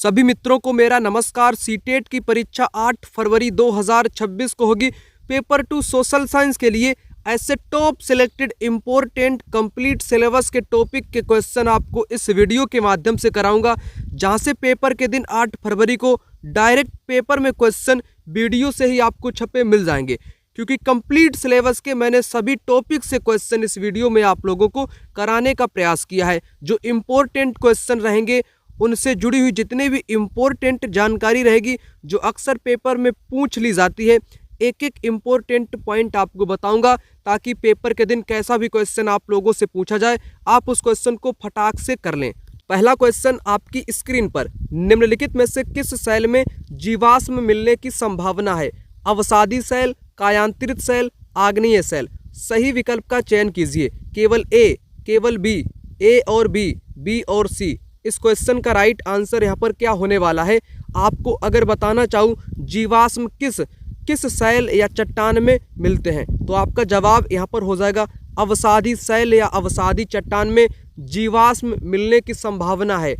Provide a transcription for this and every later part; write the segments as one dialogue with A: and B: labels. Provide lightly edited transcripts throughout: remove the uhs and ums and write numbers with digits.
A: सभी मित्रों को मेरा नमस्कार। सीटेट की परीक्षा 8 फरवरी 2026 को होगी। पेपर 2 सोशल साइंस के लिए ऐसे top selected important complete syllabus के टॉपिक के क्वेश्चन आपको इस वीडियो के माध्यम से कराऊंगा, जहां से पेपर के दिन 8 फरवरी को डायरेक्ट पेपर में क्वेश्चन वीडियो से ही आपको छपे मिल जाएंगे। क्योंकि कंप्लीट सिलेबस के मैंने सभी टॉपिक से क्वेश्चन इस वीडियो में आप लोगों को कराने का प्रयास किया है। जो इम्पोर्टेंट क्वेश्चन रहेंगे, उनसे जुड़ी हुई जितनी भी इम्पोर्टेंट जानकारी रहेगी जो अक्सर पेपर में पूछ ली जाती है, एक एक इम्पोर्टेंट पॉइंट आपको बताऊंगा, ताकि पेपर के दिन कैसा भी क्वेश्चन आप लोगों से पूछा जाए आप उस क्वेश्चन को फटाक से कर लें। पहला क्वेश्चन आपकी स्क्रीन पर, निम्नलिखित में से किस सेल में जीवाश्म मिलने की संभावना है? अवसादी सेल, कायांतरित सेल, आग्नेय सेल। सही विकल्प का चयन कीजिए। केवल ए, केवल बी, ए और बी और सी। इस क्वेश्चन का राइट आंसर यहाँ पर क्या होने वाला है? आपको अगर बताना चाहूँ जीवाश्म किस सेल या चट्टान में मिलते हैं, तो आपका जवाब यहाँ पर हो जाएगा अवसादी सेल या अवसादी चट्टान में जीवाश्म मिलने की संभावना है।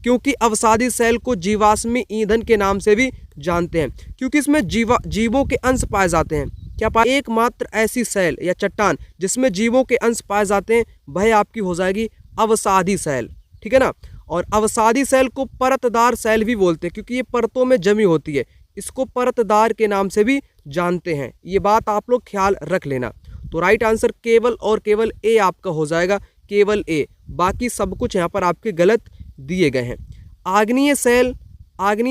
A: क्योंकि अवसादी सेल को जीवाश्मी ईंधन के नाम से भी जानते हैं, क्योंकि इसमें जीवों के अंश पाए जाते हैं। क्या पाए? एकमात्र ऐसी सेल या चट्टान जिसमें जीवों के अंश पाए जाते हैं, वह आपकी हो जाएगी अवसादी सेल। ठीक है ना। और अवसादी सेल को परतदार सेल भी बोलते हैं, क्योंकि ये परतों में जमी होती है। इसको परतदार के नाम से भी जानते हैं। ये बात आप लोग ख्याल रख लेना। तो राइट आंसर केवल और केवल ए आपका हो जाएगा, केवल ए। बाकी सब कुछ यहाँ पर आपके गलत दिए गए हैं। आग्नेय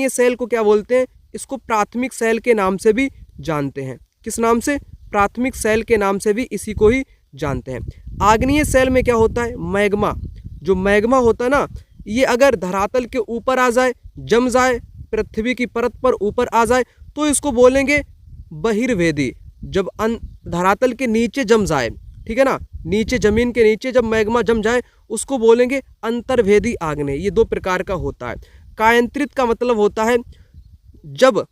A: सेल को क्या बोलते हैं? इसको प्राथमिक सेल के नाम से भी जानते हैं। किस नाम से? प्राथमिक सेल के नाम से भी इसी को ही जानते हैं। आग्नेय सेल में क्या होता है? मैग्मा। जो मैग्मा होता है ना, ये अगर धरातल के ऊपर आ जाए, जम जाए, पृथ्वी की परत पर ऊपर आ जाए, तो इसको बोलेंगे बहिर्वेदी। जब धरातल के नीचे जम जाए, ठीक है ना, नीचे जमीन के नीचे जब मैग्मा जम जाए, उसको बोलेंगे अंतर्वेदी आग्नेय। ये दो प्रकार का होता है। कायांतरित का मतलब होता है जब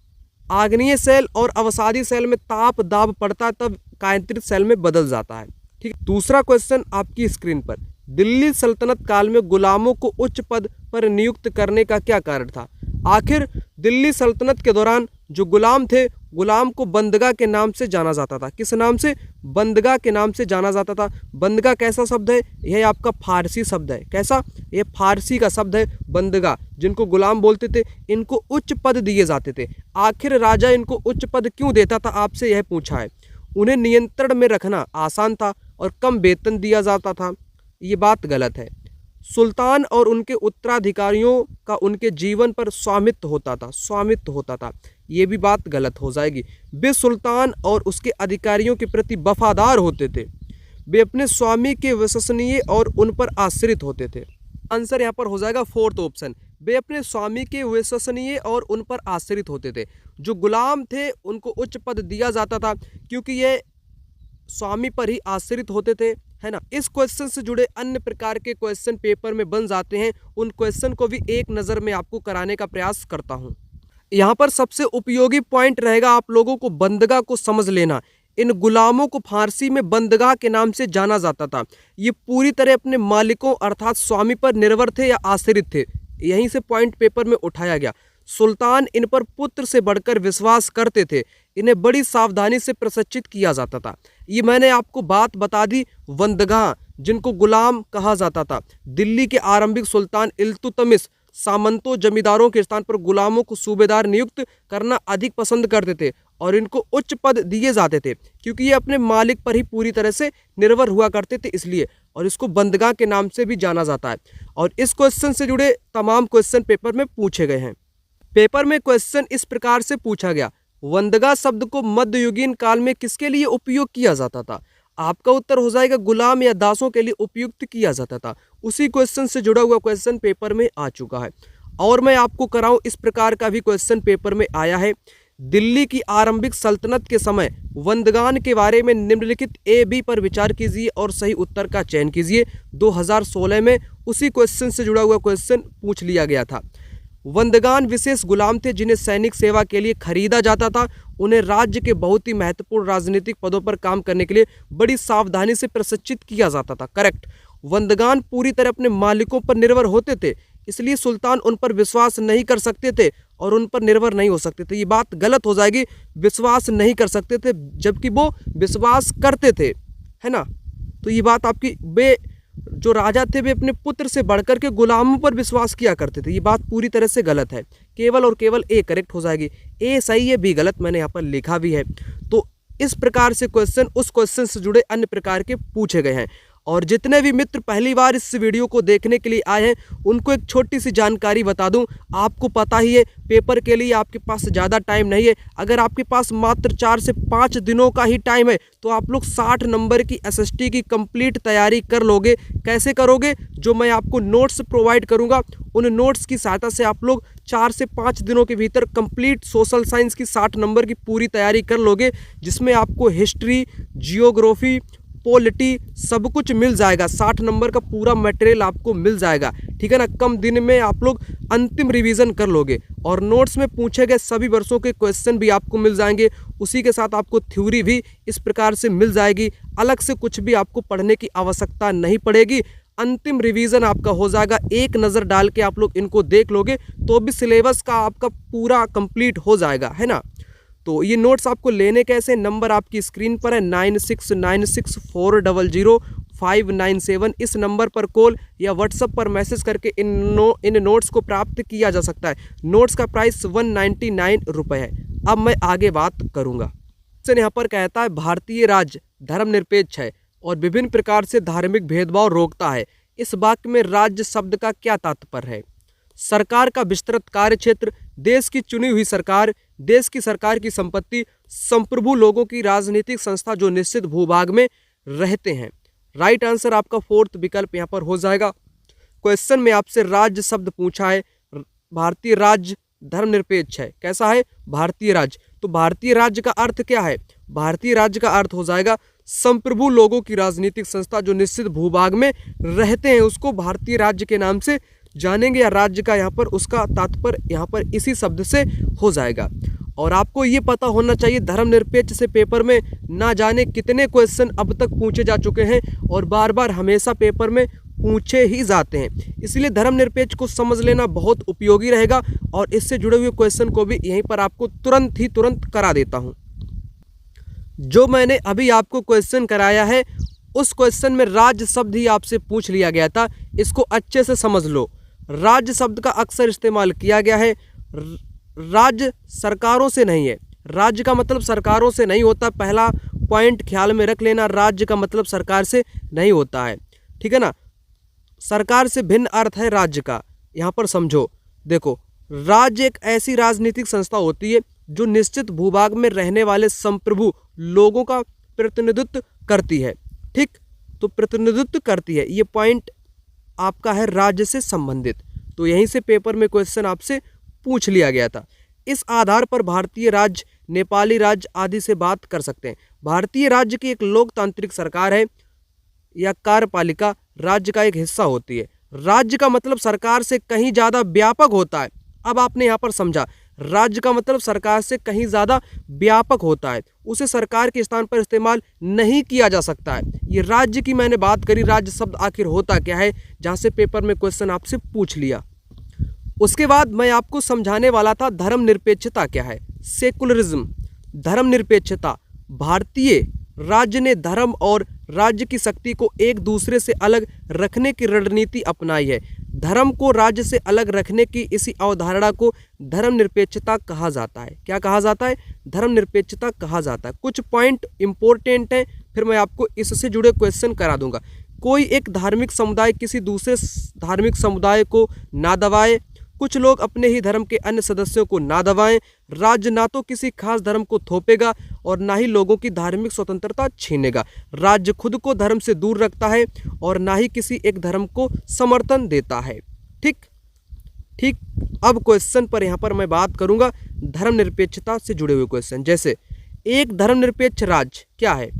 A: आग्नेय सेल और अवसादी सेल में ताप दाब पड़ता है, तब कायांतरित सेल में बदल जाता है। ठीक। दूसरा क्वेश्चन आपकी स्क्रीन पर, दिल्ली सल्तनत काल में गुलामों को उच्च पद पर नियुक्त करने का क्या कारण था? आखिर दिल्ली सल्तनत के दौरान जो गुलाम थे, गुलाम को बंदगा के नाम से जाना जाता था। किस नाम से? बंदगा के नाम से जाना जाता था। बंदगा कैसा शब्द है? यह आपका फारसी शब्द है। कैसा? यह फारसी का शब्द है बंदगा। जिनको गुलाम बोलते थे, इनको उच्च पद दिए जाते थे। आखिर राजा इनको उच्च पद क्यों देता था, आपसे यह पूछा है। उन्हें नियंत्रण में रखना आसान था और कम वेतन दिया जाता था। ये बात गलत है। सुल्तान और उनके उत्तराधिकारियों का उनके जीवन पर स्वामित्व होता था। ये भी बात गलत हो जाएगी। वे सुल्तान और उसके अधिकारियों के प्रति वफादार होते थे। वे अपने स्वामी के विश्वसनीय और उन पर आश्रित होते थे। आंसर यहाँ पर हो जाएगा फोर्थ ऑप्शन। वे अपने स्वामी के विश्वसनीय और उन पर आश्रित होते थे। जो गुलाम थे उनको उच्च पद दिया जाता था, क्योंकि ये स्वामी पर ही आश्रित होते थे, है ना। इस क्वेश्चन से जुड़े अन्य प्रकार के क्वेश्चन पेपर में बन जाते हैं, उन क्वेश्चन को भी एक नज़र में आपको कराने का प्रयास करता हूं। यहाँ पर सबसे उपयोगी पॉइंट रहेगा आप लोगों को बंदगा को समझ लेना। इन गुलामों को फारसी में बंदगा के नाम से जाना जाता था। ये पूरी तरह अपने मालिकों अर्थात स्वामी पर निर्भर थे या आश्रित थे। यहीं से पॉइंट पेपर में उठाया गया। सुल्तान इन पर पुत्र से बढ़कर विश्वास करते थे। इन्हें बड़ी सावधानी से प्रशिक्षित किया जाता था। ये मैंने आपको बात बता दी। बंदगा जिनको गुलाम कहा जाता था, दिल्ली के आरंभिक सुल्तान इल्तुतमिश सामंतों जमींदारों के स्थान पर गुलामों को सूबेदार नियुक्त करना अधिक पसंद करते थे और इनको उच्च पद दिए जाते थे, क्योंकि ये अपने मालिक पर ही पूरी तरह से निर्भर हुआ करते थे, इसलिए। और इसको बंदगा के नाम से भी जाना जाता है। और इस क्वेश्चन से जुड़े तमाम क्वेश्चन पेपर में पूछे गए हैं। पेपर में क्वेश्चन इस प्रकार से पूछा गया, बंदगा शब्द को मध्ययुगीन काल में किसके लिए उपयोग किया जाता था? आपका उत्तर हो जाएगा गुलाम या दासों के लिए उपयुक्त किया जाता था। उसी क्वेश्चन से जुड़ा हुआ क्वेश्चन पेपर में आ चुका है। और मैं आपको कराऊं, इस प्रकार का भी क्वेश्चन पेपर में आया है। दिल्ली की आरंभिक सल्तनत के समय बंदगान के बारे में निम्नलिखित ए बी पर विचार कीजिए और सही उत्तर का चयन कीजिए। 2016 में उसी क्वेश्चन से जुड़ा हुआ क्वेश्चन पूछ लिया गया था। बंदगान विशेष गुलाम थे जिन्हें सैनिक सेवा के लिए खरीदा जाता था। उन्हें राज्य के बहुत ही महत्वपूर्ण राजनीतिक पदों पर काम करने के लिए बड़ी सावधानी से प्रशिक्षित किया जाता था। करेक्ट। बंदगान पूरी तरह अपने मालिकों पर निर्भर होते थे, इसलिए सुल्तान उन पर विश्वास नहीं कर सकते थे और उन पर निर्भर नहीं हो सकते थे। ये बात गलत हो जाएगी, विश्वास नहीं कर सकते थे जबकि वो विश्वास करते थे, है ना। तो ये बात आपकी जो राजा थे वे अपने पुत्र से बढ़कर के गुलामों पर विश्वास किया करते थे। ये बात पूरी तरह से गलत है। केवल और केवल ए करेक्ट हो जाएगी। ए सही है, बी गलत, मैंने यहाँ पर लिखा भी है। तो इस प्रकार से क्वेश्चन उस क्वेश्चन से जुड़े अन्य प्रकार के पूछे गए हैं। और जितने भी मित्र पहली बार इस वीडियो को देखने के लिए आए हैं उनको एक छोटी सी जानकारी बता दूं। आपको पता ही है पेपर के लिए आपके पास ज़्यादा टाइम नहीं है। अगर आपके पास मात्र 4 से 5 दिनों का ही टाइम है तो आप लोग 60 नंबर की एसएसटी की कंप्लीट तैयारी कर लोगे। कैसे करोगे? जो मैं आपको नोट्स प्रोवाइड करूंगा उन नोट्स की सहायता से आप लोग 4 से 5 दिनों के भीतर कंप्लीट सोशल साइंस की 60 नंबर की पूरी तैयारी कर लोगे, जिसमें आपको हिस्ट्री, जियोग्राफी, पॉलिटी सब कुछ मिल जाएगा। 60 नंबर का पूरा मटेरियल आपको मिल जाएगा, ठीक है ना। कम दिन में आप लोग अंतिम रिवीजन कर लोगे और नोट्स में पूछे गए सभी वर्षों के क्वेश्चन भी आपको मिल जाएंगे। उसी के साथ आपको थ्योरी भी इस प्रकार से मिल जाएगी। अलग से कुछ भी आपको पढ़ने की आवश्यकता नहीं पड़ेगी। अंतिम रिवीजन आपका हो जाएगा। एक नज़र डाल के आप लोग इनको देख लोगे तो भी सिलेबस का आपका पूरा कंप्लीट हो जाएगा, है ना। तो ये नोट्स आपको लेने कैसे, नंबर आपकी स्क्रीन पर है 9696400597। इस नंबर पर कॉल या व्हाट्सएप पर मैसेज करके इन नोट्स को प्राप्त किया जा सकता है। नोट्स का प्राइस 199 रुपये है। अब मैं आगे बात करूँगा। यहाँ पर कहता है भारतीय राज्य धर्मनिरपेक्ष है और विभिन्न प्रकार से धार्मिक भेदभाव रोकता है। इस वाक्य में राज्य शब्द का क्या तात्पर्य है? सरकार का विस्तृत कार्य क्षेत्र, देश की चुनी हुई सरकार, देश की सरकार की संपत्ति, संप्रभु लोगों की राजनीतिक संस्था जो निश्चित भूभाग में रहते हैं। राइट आंसर आपका 4th विकल्प यहाँ पर हो जाएगा। क्वेश्चन में आपसे राज्य शब्द पूछा है। भारतीय राज्य धर्मनिरपेक्ष है। कैसा है? भारतीय राज्य। तो भारतीय राज्य का अर्थ क्या है? भारतीय राज्य का अर्थ हो जाएगा संप्रभु लोगों की राजनीतिक संस्था जो निश्चित भूभाग में रहते हैं, उसको भारतीय राज्य के नाम से जानेंगे। या राज्य का यहाँ पर उसका तात्पर्य यहाँ पर इसी शब्द से हो जाएगा। और आपको ये पता होना चाहिए धर्मनिरपेक्ष से पेपर में ना जाने कितने क्वेश्चन अब तक पूछे जा चुके हैं और बार बार हमेशा पेपर में पूछे ही जाते हैं। इसलिए धर्मनिरपेक्ष को समझ लेना बहुत उपयोगी रहेगा और इससे जुड़े हुए क्वेश्चन को भी यहीं पर आपको तुरंत करा देता हूँ। जो मैंने अभी आपको क्वेश्चन कराया है उस क्वेश्चन में राज्य शब्द ही आपसे पूछ लिया गया था। इसको अच्छे से समझ लो। राज्य शब्द का अक्सर इस्तेमाल किया गया है। राज्य सरकारों से नहीं है। राज्य का मतलब सरकारों से नहीं होता। पहला पॉइंट ख्याल में रख लेना, राज्य का मतलब सरकार से नहीं होता है, ठीक है ना। सरकार से भिन्न अर्थ है राज्य का। यहाँ पर समझो, देखो, राज्य एक ऐसी राजनीतिक संस्था होती है जो निश्चित भूभाग में रहने वाले संप्रभु लोगों का प्रतिनिधित्व करती है, ठीक। तो प्रतिनिधित्व करती है, ये पॉइंट आपका है राज्य से संबंधित। तो यहीं से पेपर में क्वेश्चन आपसे पूछ लिया गया था। इस आधार पर भारतीय राज्य, नेपाली राज्य आदि से बात कर सकते हैं। भारतीय राज्य की एक लोकतांत्रिक सरकार है या कार्यपालिका राज्य का एक हिस्सा होती है। राज्य का मतलब सरकार से कहीं ज़्यादा व्यापक होता है। अब आपने यहाँ पर समझा, राज्य का मतलब सरकार से कहीं ज़्यादा व्यापक होता है, उसे सरकार के स्थान पर इस्तेमाल नहीं किया जा सकता है। ये राज्य की मैंने बात करी। राज्य शब्द आखिर होता क्या है, जहाँ से पेपर में क्वेश्चन आपसे पूछ लिया। उसके बाद मैं आपको समझाने वाला था धर्मनिरपेक्षता क्या है, सेकुलरिज्म। धर्मनिरपेक्षता, भारतीय राज्य ने धर्म और राज्य की शक्ति को एक दूसरे से अलग रखने की रणनीति अपनाई है। धर्म को राज्य से अलग रखने की इसी अवधारणा को धर्मनिरपेक्षता कहा जाता है। क्या कहा जाता है? धर्मनिरपेक्षता कहा जाता है। कुछ पॉइंट इंपॉर्टेंट हैं, फिर मैं आपको इससे जुड़े क्वेश्चन करा दूंगा। कोई एक धार्मिक समुदाय किसी दूसरे धार्मिक समुदाय को ना दबाए, कुछ लोग अपने ही धर्म के अन्य सदस्यों को ना दबाएं। राज्य ना तो किसी खास धर्म को थोपेगा और ना ही लोगों की धार्मिक स्वतंत्रता छीनेगा। राज्य खुद को धर्म से दूर रखता है और ना ही किसी एक धर्म को समर्थन देता है। ठीक। अब क्वेश्चन पर यहाँ पर मैं बात करूँगा धर्मनिरपेक्षता से जुड़े हुए क्वेश्चन। जैसे एक धर्मनिरपेक्ष राज्य क्या है,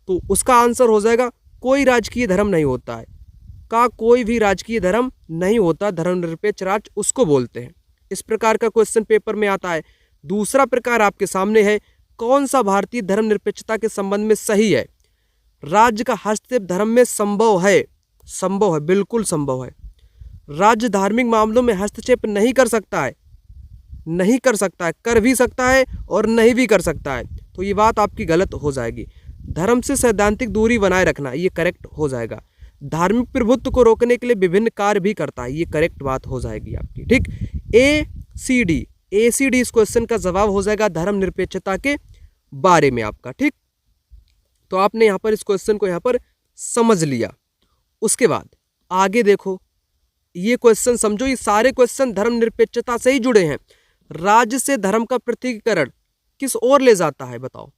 A: तो उसका आंसर हो जाएगा कोई राजकीय धर्म नहीं होता है। का कोई भी राजकीय धर्म नहीं होता, धर्मनिरपेक्ष राज्य उसको बोलते हैं। इस प्रकार का क्वेश्चन पेपर में आता है। दूसरा प्रकार आपके सामने है, कौन सा भारतीय धर्मनिरपेक्षता के संबंध में सही है? राज्य का हस्तक्षेप धर्म में संभव है, बिल्कुल संभव है। राज्य धार्मिक मामलों में हस्तक्षेप नहीं कर सकता है, नहीं कर सकता है, कर भी सकता है और नहीं भी कर सकता है, तो ये बात आपकी गलत हो जाएगी। धर्म से सैद्धांतिक दूरी बनाए रखना, ये करेक्ट हो जाएगा। धार्मिक प्रभुत्व को रोकने के लिए विभिन्न कार्य भी करता है, ये करेक्ट बात हो जाएगी आपकी। ठीक, ACD इस क्वेश्चन का जवाब हो जाएगा धर्मनिरपेक्षता के बारे में आपका। ठीक, तो आपने यहाँ पर इस क्वेश्चन को यहाँ पर समझ लिया। उसके बाद आगे देखो, ये क्वेश्चन समझो, ये सारे क्वेश्चन धर्मनिरपेक्षता से ही जुड़े हैं। राज्य से धर्म का पृथकीकरण किस ओर ले जाता है बताओ?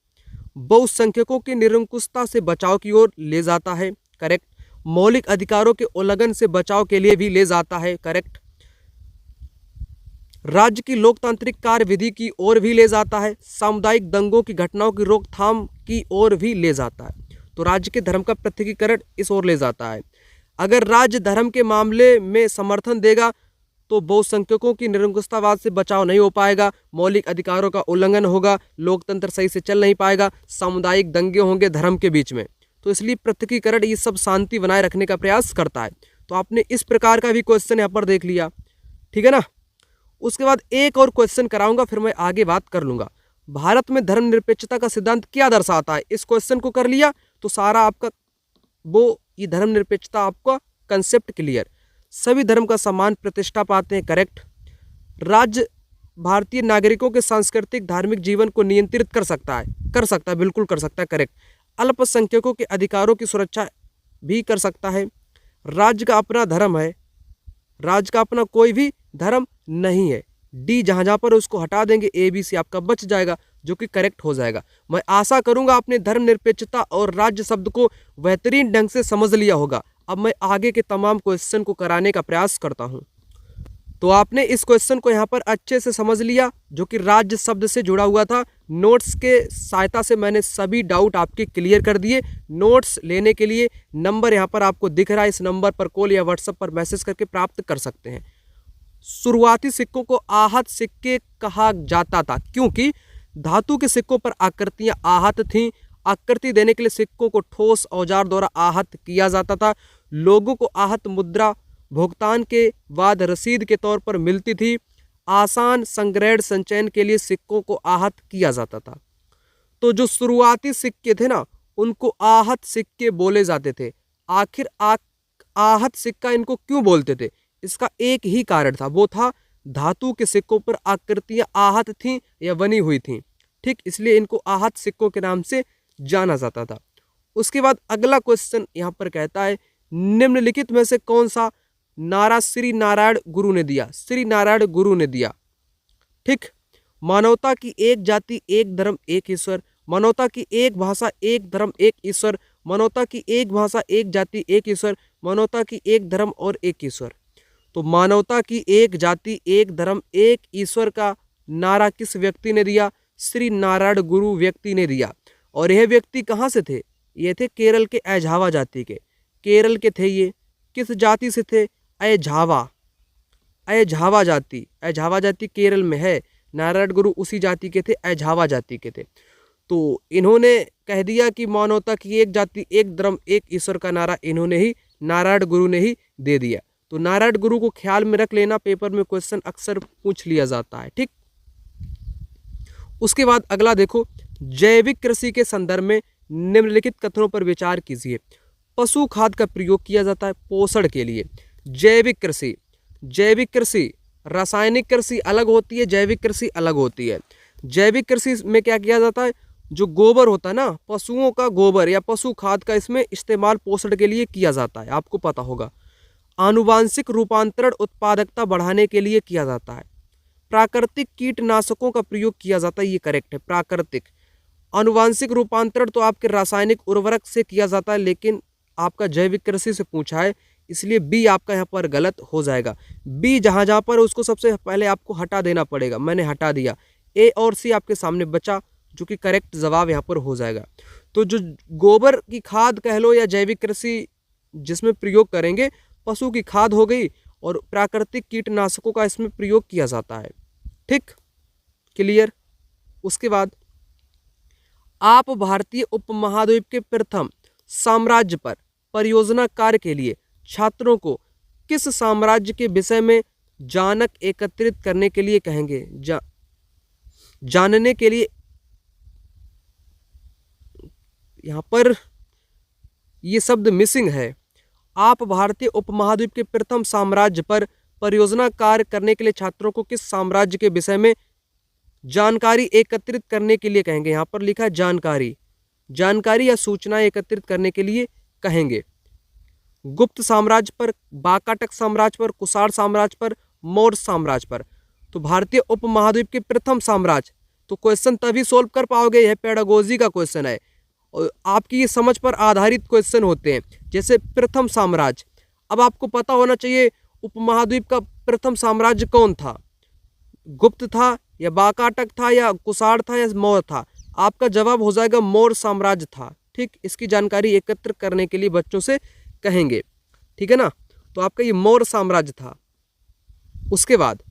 A: बहुसंख्यकों की निरंकुशता से बचाव की ओर ले जाता है, करेक्ट। मौलिक अधिकारों के उल्लंघन से बचाव के लिए भी ले जाता है, करेक्ट। राज्य की लोकतांत्रिक कार्यविधि की ओर भी ले जाता है, सामुदायिक दंगों की घटनाओं की रोकथाम की ओर भी ले जाता है। तो राज्य के धर्म का पृथकीकरण इस ओर ले जाता है। अगर राज्य धर्म के मामले में समर्थन देगा तो बहुसंख्यकों की निरंकुशतावाद से बचाव नहीं हो पाएगा, मौलिक अधिकारों का उल्लंघन होगा, लोकतंत्र सही से चल नहीं पाएगा, सामुदायिक दंगे होंगे धर्म के बीच में। तो इसलिए पृथकीकरण ये सब शांति बनाए रखने का प्रयास करता है। तो आपने इस प्रकार का भी क्वेश्चन यहाँ पर देख लिया, ठीक है ना। उसके बाद एक और क्वेश्चन कराऊंगा, फिर मैं आगे बात कर लूंगा। भारत में धर्मनिरपेक्षता का सिद्धांत क्या दर्शाता है? इस क्वेश्चन को कर लिया तो सारा आपका वो ये धर्मनिरपेक्षता आपका कंसेप्ट क्लियर। सभी धर्म का समान प्रतिष्ठा पाते हैं, करेक्ट। राज्य भारतीय नागरिकों के सांस्कृतिक धार्मिक जीवन को नियंत्रित कर सकता है, बिल्कुल कर सकता है, करेक्ट। अल्पसंख्यकों के अधिकारों की सुरक्षा भी कर सकता है। राज्य का अपना धर्म है, राज्य का अपना कोई भी धर्म नहीं है। डी जहाँ पर उसको हटा देंगे, ABC आपका बच जाएगा, जो कि करेक्ट हो जाएगा। मैं आशा करूंगा आपने धर्मनिरपेक्षता और राज्य शब्द को बेहतरीन ढंग से समझ लिया होगा। अब मैं आगे के तमाम क्वेश्चन को कराने का प्रयास करता हूं। तो आपने इस क्वेश्चन को यहाँ पर अच्छे से समझ लिया, जो कि राज्य शब्द से जुड़ा हुआ था। नोट्स के सहायता से मैंने सभी डाउट आपके क्लियर कर दिए। नोट्स लेने के लिए नंबर यहाँ पर आपको दिख रहा है, इस नंबर पर कॉल या व्हाट्सएप पर मैसेज करके प्राप्त कर सकते हैं। शुरुआती सिक्कों को आहत सिक्के कहा जाता था, क्योंकि धातु के सिक्कों पर आकृतियां आहत थीं। आकृति देने के लिए सिक्कों को ठोस औजार द्वारा आहत किया जाता था। लोगों को आहत मुद्रा भुगतान के बाद रसीद के तौर पर मिलती थी। आसान संग्रहण संचयन के लिए सिक्कों को आहत किया जाता था। तो जो शुरुआती सिक्के थे ना, उनको आहत सिक्के बोले जाते थे। आखिर आहत सिक्का इनको क्यों बोलते थे? इसका एक ही कारण था, वो था धातु के सिक्कों पर आकृतियां आहत थीं या बनी हुई थीं। ठीक, इसलिए इनको आहत सिक्कों के नाम से जाना जाता था। उसके बाद अगला क्वेश्चन यहाँ पर कहता है, निम्नलिखित में से कौन सा नारा श्री नारायण गुरु ने दिया? श्री नारायण गुरु ने दिया। ठीक, मानवता की एक जाति एक धर्म एक ईश्वर, मानवता की एक भाषा एक धर्म एक ईश्वर, मानवता की एक भाषा एक जाति एक ईश्वर, मानवता की एक धर्म और एक ईश्वर। तो मानवता की एक जाति एक धर्म एक ईश्वर का नारा किस व्यक्ति ने दिया? श्री नारायण गुरु व्यक्ति ने दिया। और यह व्यक्ति कहाँ से थे? ये थे केरल के एझावा जाति के। केरल के थे ये। किस जाति से थे? एझावा जाति। एझावा जाति केरल में है। नारायण गुरु उसी जाति के थे, एझावा जाति के थे। तो इन्होंने कह दिया कि मानवता की एक जाति एक धर्म एक ईश्वर का नारा इन्होंने ही, नारायण गुरु ने ही दे दिया। तो नारायण गुरु को ख्याल में रख लेना, पेपर में क्वेश्चन अक्सर पूछ लिया जाता है। ठीक, उसके बाद अगला देखो, जैविक कृषि के संदर्भ में निम्नलिखित कथनों पर विचार कीजिए। पशु खाद का प्रयोग किया जाता है पोषण के लिए। जैविक कृषि रासायनिक कृषि अलग होती है, जैविक कृषि अलग होती है। जैविक कृषि में क्या किया जाता है? जो गोबर होता है ना, पशुओं का गोबर या पशु खाद का इसमें इस्तेमाल पोषण के लिए किया जाता है, आपको पता होगा। आनुवांशिक रूपांतरण उत्पादकता बढ़ाने के लिए किया जाता है। प्राकृतिक कीटनाशकों का प्रयोग किया जाता है, ये करेक्ट है। प्राकृतिक, आनुवांशिक रूपांतरण तो आपके रासायनिक उर्वरक से किया जाता है, लेकिन आपका जैविक कृषि से पूछा है, इसलिए बी आपका यहाँ पर गलत हो जाएगा। बी जहाँ पर उसको सबसे पहले आपको हटा देना पड़ेगा, मैंने हटा दिया। ए और सी आपके सामने बचा, जो कि करेक्ट जवाब यहाँ पर हो जाएगा। तो जो गोबर की खाद कह लो या जैविक कृषि जिसमें प्रयोग करेंगे, पशु की खाद हो गई और प्राकृतिक कीटनाशकों का इसमें प्रयोग किया जाता है। ठीक, क्लियर। उसके बाद आप भारतीय उपमहाद्वीप के प्रथम साम्राज्य पर परियोजना कार्य के लिए छात्रों को किस साम्राज्य के विषय में जानक एकत्रित करने के लिए कहेंगे? जानने के लिए यहाँ पर ये शब्द मिसिंग है। आप भारतीय उपमहाद्वीप के प्रथम साम्राज्य पर परियोजना कार्य करने के लिए छात्रों को किस साम्राज्य के विषय में जानकारी एकत्रित करने के लिए कहेंगे? यहाँ पर लिखा है जानकारी या सूचनाएं एकत्रित करने के लिए कहेंगे। गुप्त साम्राज्य पर, वाकाटक साम्राज्य पर, कुषाण साम्राज्य पर, मौर्य साम्राज्य पर। तो भारतीय उपमहाद्वीप के प्रथम साम्राज्य, तो क्वेश्चन तभी सोल्व कर पाओगे, यह पेडागोजी का क्वेश्चन है और आपकी ये समझ पर आधारित क्वेश्चन होते हैं। जैसे प्रथम साम्राज्य, अब आपको पता होना चाहिए उपमहाद्वीप का प्रथम साम्राज्य कौन था, गुप्त था या वाकाटक था या कुषाण था या मौर्य था? आपका जवाब हो जाएगा मौर्य साम्राज्य था। ठीक, इसकी जानकारी एकत्र करने के लिए बच्चों से कहेंगे, ठीक है ना। तो आपका ये मौर्य साम्राज्य था। उसके बाद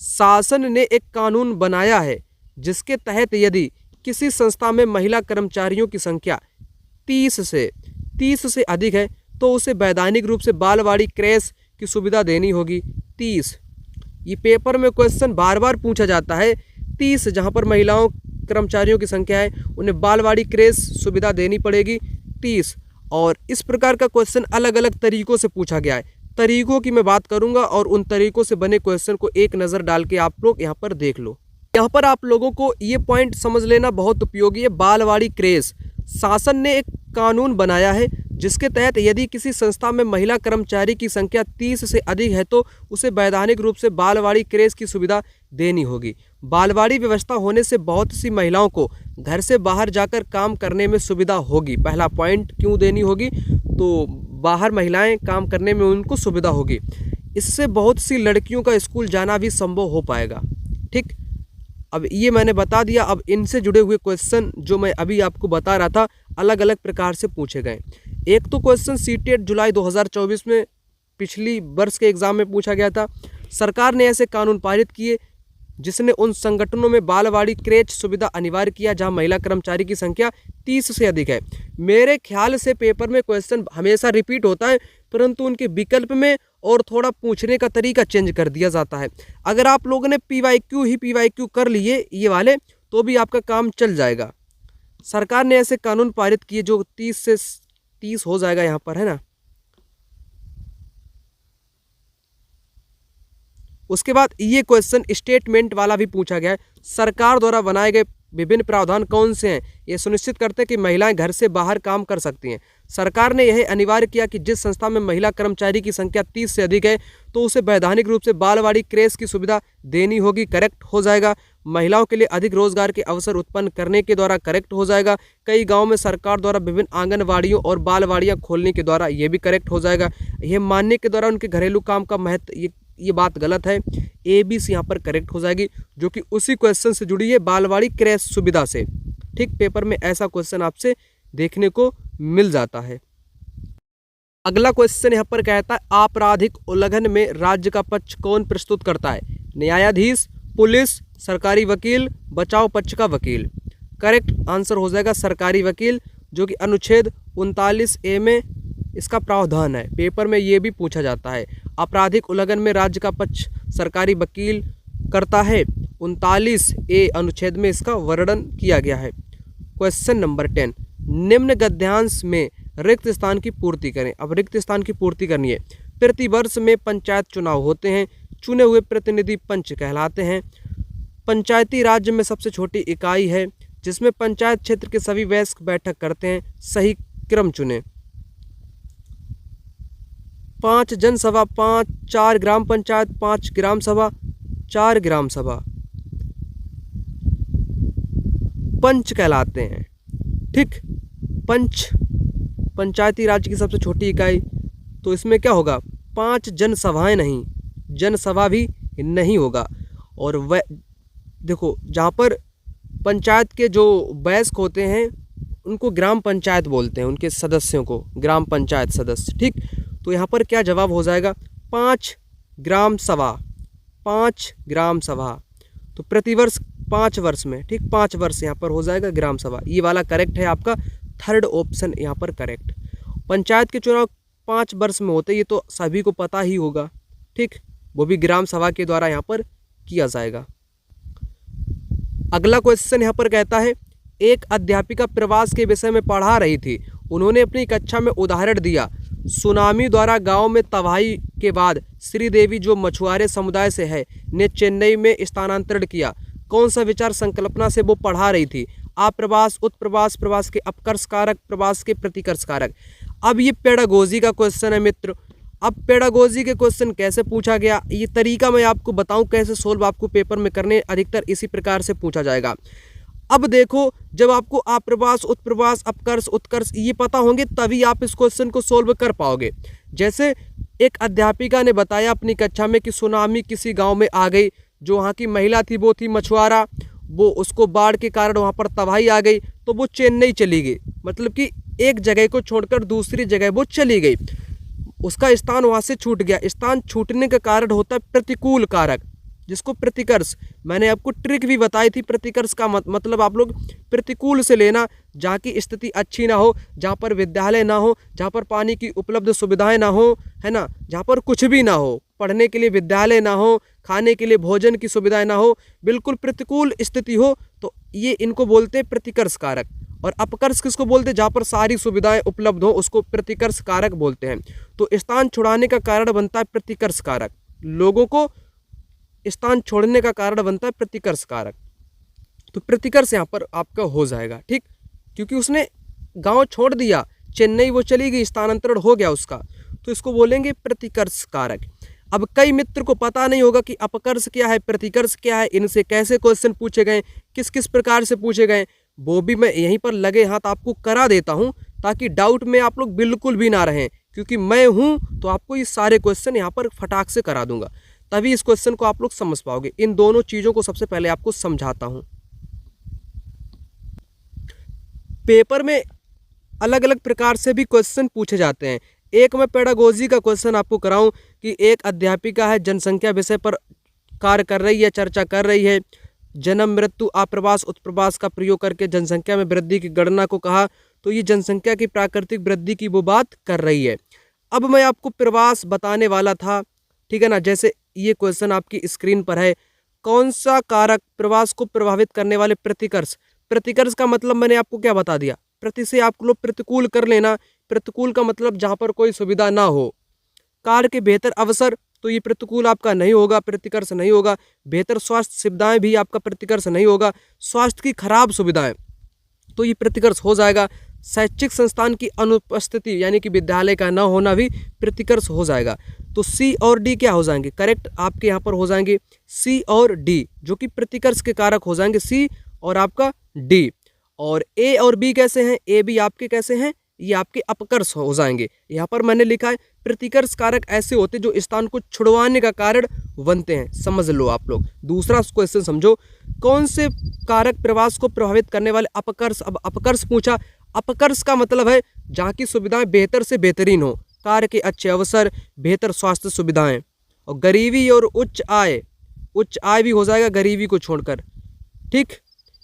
A: शासन ने एक कानून बनाया है जिसके तहत यदि किसी संस्था में महिला कर्मचारियों की संख्या 30 से अधिक है तो उसे वैधानिक रूप से बालवाड़ी क्रैश की सुविधा देनी होगी। 30, ये पेपर में क्वेश्चन बार बार पूछा जाता है। 30 जहाँ पर महिलाओं कर्मचारियों की संख्या है उन्हें बालवाड़ी क्रैश सुविधा देनी पड़ेगी 30। और इस प्रकार का क्वेश्चन अलग अलग तरीकों से पूछा गया है। तरीकों की मैं बात करूंगा और उन तरीकों से बने क्वेश्चन को एक नज़र डाल के आप लोग यहाँ पर देख लो। यहाँ पर आप लोगों को ये पॉइंट समझ लेना बहुत उपयोगी है। बालवाड़ी क्रैश, शासन ने एक कानून बनाया है जिसके तहत यदि किसी संस्था में महिला कर्मचारी की संख्या 30 से अधिक है तो उसे वैधानिक रूप से बालवाड़ी क्रैश की सुविधा देनी होगी। बालवाड़ी व्यवस्था होने से बहुत सी महिलाओं को घर से बाहर जाकर काम करने में सुविधा होगी। पहला पॉइंट, क्यों देनी होगी? तो बाहर महिलाएं काम करने में उनको सुविधा होगी। इससे बहुत सी लड़कियों का स्कूल जाना भी संभव हो पाएगा। ठीक, अब ये मैंने बता दिया। अब इनसे जुड़े हुए क्वेश्चन जो मैं अभी आपको बता रहा था अलग अलग प्रकार से पूछे गए। एक तो क्वेश्चन सीटेट जुलाई 2024 में पिछली वर्ष के एग्जाम में पूछा गया था। सरकार ने ऐसे कानून पारित किए जिसने उन संगठनों में बालवाड़ी क्रैश सुविधा अनिवार्य किया जहां महिला कर्मचारी की संख्या 30 से अधिक है। मेरे ख्याल से पेपर में क्वेश्चन हमेशा रिपीट होता है परंतु उनके विकल्प में और थोड़ा पूछने का तरीका चेंज कर दिया जाता है। अगर आप लोगों ने PYQ कर लिए ये वाले तो भी आपका काम चल जाएगा। सरकार ने ऐसे कानून पारित किए जो 30 से 30 हो जाएगा यहाँ पर, है ना। उसके बाद ये क्वेश्चन स्टेटमेंट वाला भी पूछा गया है। सरकार द्वारा बनाए गए विभिन्न प्रावधान कौन से हैं ये सुनिश्चित करते हैं कि महिलाएं घर से बाहर काम कर सकती हैं। सरकार ने यह अनिवार्य किया कि जिस संस्था में महिला कर्मचारी की संख्या 30 से अधिक है तो उसे वैधानिक रूप से बालवाड़ी क्रैश की सुविधा देनी होगी। करेक्ट हो जाएगा। महिलाओं के लिए अधिक रोजगार के अवसर उत्पन्न करने के द्वारा करेक्ट हो जाएगा। कई गाँव में सरकार द्वारा विभिन्न आंगनवाड़ियों और बालवाड़ियाँ खोलने के द्वारा ये भी करेक्ट हो जाएगा। यह मानने के द्वारा उनके घरेलू काम का महत्व, ये बात गलत है। ABC यहाँ पर करेक्ट हो जाएगी जो कि उसी क्वेश्चन से जुड़ी है, बालवाड़ी क्रैश सुविधा से। ठीक, पेपर में ऐसा क्वेश्चन आपसे देखने को मिल जाता है। अगला क्वेश्चन यहाँ पर कहता है आपराधिक उल्लंघन में राज्य का पक्ष कौन प्रस्तुत करता है? न्यायाधीश, पुलिस, सरकारी वकील, बचाव पक्ष का वकील। करेक्ट आंसर हो जाएगा सरकारी वकील, जो कि अनुच्छेद 39A में इसका प्रावधान है। पेपर में ये भी पूछा जाता है। आपराधिक उल्लंघन में राज्य का पक्ष सरकारी वकील करता है। 39A अनुच्छेद में इसका वर्णन किया गया है। क्वेश्चन नंबर 10, निम्न गद्यांश में रिक्त स्थान की पूर्ति करें। अब रिक्त स्थान की पूर्ति करनी है। प्रतिवर्ष में पंचायत चुनाव होते हैं। चुने हुए प्रतिनिधि पंच कहलाते हैं। पंचायती राज्य में सबसे छोटी इकाई है जिसमें पंचायत क्षेत्र के सभी वयस्क बैठक करते हैं। सही क्रम चुने। 5 जनसभा, 4 ग्राम पंचायत, 5 ग्राम सभा, 4 ग्राम सभा पंच कहलाते हैं। ठीक, पंच पंचायती राज्य की सबसे छोटी इकाई। तो इसमें क्या होगा? 5 जनसभाएं नहीं, जनसभा भी नहीं होगा। और वह देखो, जहाँ पर पंचायत के जो वयस्क होते हैं उनको ग्राम पंचायत बोलते हैं, उनके सदस्यों को ग्राम पंचायत सदस्य। ठीक, तो यहाँ पर क्या जवाब हो जाएगा? 5 ग्राम सभा, 5 ग्राम सभा। तो प्रतिवर्ष 5 वर्ष में, ठीक, 5 वर्ष यहाँ पर हो जाएगा ग्राम सभा। ये वाला करेक्ट है आपका, थर्ड ऑप्शन यहाँ पर करेक्ट। पंचायत के चुनाव 5 वर्ष में होते हैं, ये तो सभी को पता ही होगा। ठीक, वो भी ग्राम सभा के द्वारा यहाँ पर किया जाएगा। अगला क्वेश्चन यहाँ पर कहता है, एक अध्यापिका प्रवास के विषय में पढ़ा रही थी। उन्होंने अपनी कक्षा में उदाहरण दिया, सुनामी द्वारा गांव में तबाही के बाद श्रीदेवी जो मछुआरे समुदाय से है ने चेन्नई में स्थानांतरण किया। कौन सा विचार संकल्पना से वो पढ़ा रही थी? आप्रवास, उत्प्रवास, प्रवास के अपकर्ष कारक, प्रवास के प्रतिकर्ष कारक। अब ये पेडागोजी का क्वेश्चन है मित्र। अब पेडागोजी के क्वेश्चन कैसे पूछा गया, ये तरीका मैं आपको बताऊं कैसे सोल्व आपको पेपर में करने, अधिकतर इसी प्रकार से पूछा जाएगा। अब देखो, जब आपको आप्रवास, उत्प्रवास, अपकर्ष, उत्कर्ष ये पता होंगे तभी आप इस क्वेश्चन को सोल्व कर पाओगे। जैसे एक अध्यापिका ने बताया अपनी कक्षा में कि सुनामी किसी गांव में आ गई, जो वहाँ की महिला थी वो थी मछुआरा, वो उसको बाढ़ के कारण वहाँ पर तबाही आ गई तो वो चेन्नई चली गई, मतलब कि एक जगह को छोड़कर दूसरी जगह वो चली गई, उसका स्थान वहाँ से छूट गया। स्थान छूटने का कारण होता है प्रतिकूल कारक, जिसको प्रतिकर्ष, मैंने आपको ट्रिक भी बताई थी। प्रतिकर्ष का मतलब आप लोग प्रतिकूल से लेना, जहाँ की स्थिति अच्छी ना हो, जहाँ पर विद्यालय ना हो, जहाँ पर पानी की उपलब्ध सुविधाएं ना हो, है ना, जहाँ पर कुछ भी ना हो, पढ़ने के लिए विद्यालय ना हो, खाने के लिए भोजन की सुविधाएं ना हो, बिल्कुल प्रतिकूल स्थिति हो, तो ये इनको बोलते हैं प्रतिकर्ष कारक। और अपकर्ष किसको बोलते हैं? जहाँ पर सारी सुविधाएं उपलब्ध हो उसको प्रतिकर्ष कारक बोलते हैं। तो स्थान छुड़ाने का कारण बनता है प्रतिकर्ष कारक, लोगों को स्थान छोड़ने का कारण बनता है प्रतिकर्ष कारक। तो प्रतिकर्ष यहाँ पर आपका हो जाएगा। ठीक, क्योंकि उसने गांव छोड़ दिया, चेन्नई वो चली गई, स्थानांतरण हो गया उसका, तो इसको बोलेंगे प्रतिकर्ष कारक। अब कई मित्र को पता नहीं होगा कि अपकर्ष क्या है, प्रतिकर्ष क्या है, इनसे कैसे क्वेश्चन पूछे गए, किस किस प्रकार से पूछे गए, वो भी मैं यहीं पर लगे हाथ आपको करा देता हूं, ताकि डाउट में आप लोग बिल्कुल भी ना रहें, क्योंकि मैं हूं तो आपको ये सारे क्वेश्चन यहाँ पर फटाक से करा दूंगा, तभी इस क्वेश्चन को आप लोग समझ पाओगे। इन दोनों चीज़ों को सबसे पहले आपको समझाता हूं। पेपर में अलग अलग प्रकार से भी क्वेश्चन पूछे जाते हैं। एक मैं पेडागोजी का क्वेश्चन आपको कराऊं कि एक अध्यापिका है, जनसंख्या विषय पर कार्य कर रही है, चर्चा कर रही है, जन्म, मृत्यु, आप्रवास, उत्प्रवास का प्रयोग करके जनसंख्या में वृद्धि की गणना को कहा, तो ये जनसंख्या की प्राकृतिक वृद्धि की वो बात कर रही है। अब मैं आपको प्रवास बताने वाला था, ठीक है ना। जैसे ये क्वेश्चन आपकी स्क्रीन पर है, कौन सा कारक प्रवास को प्रभावित करने वाले प्रतिकर्ष। प्रतिकर्ष का मतलब मैंने आपको क्या बता दिया, प्रति से आप लोग प्रतिकूल कर लेना। प्रतिकूल का मतलब जहाँ पर कोई सुविधा ना हो। कार्य के बेहतर अवसर, तो ये प्रतिकूल आपका नहीं होगा, प्रतिकर्ष नहीं होगा। बेहतर स्वास्थ्य सुविधाएं भी आपका प्रतिकर्ष नहीं होगा। स्वास्थ्य की खराब सुविधाएं, तो ये प्रतिकर्ष हो जाएगा। शैक्षिक संस्थान की अनुपस्थिति, यानी कि विद्यालय का न होना भी प्रतिकर्ष हो जाएगा। तो सी और डी क्या हो जाएंगे, करेक्ट आपके यहाँ पर हो जाएंगे सी और डी, जो कि प्रतिकर्ष के कारक हो जाएंगे, सी और आपका डी। और ए और बी कैसे हैं, ए बी आपके कैसे हैं, ये आपके अपकर्ष हो जाएंगे। यहाँ पर मैंने लिखा है प्रतिकर्ष कारक ऐसे होते जो स्थान को छुड़वाने का कारण बनते हैं, समझ लो आप लोग। दूसरा क्वेश्चन समझो, कौन से कारक प्रवास को प्रभावित करने वाले अपकर्ष। अब अपकर्ष पूछा, अपकर्ष का मतलब है जहाँ की सुविधाएं बेहतर से बेहतरीन हो, कार्य के अच्छे अवसर, बेहतर स्वास्थ्य सुविधाएं। और गरीबी और उच्च आय, उच्च आय भी हो जाएगा गरीबी को छोड़कर। ठीक,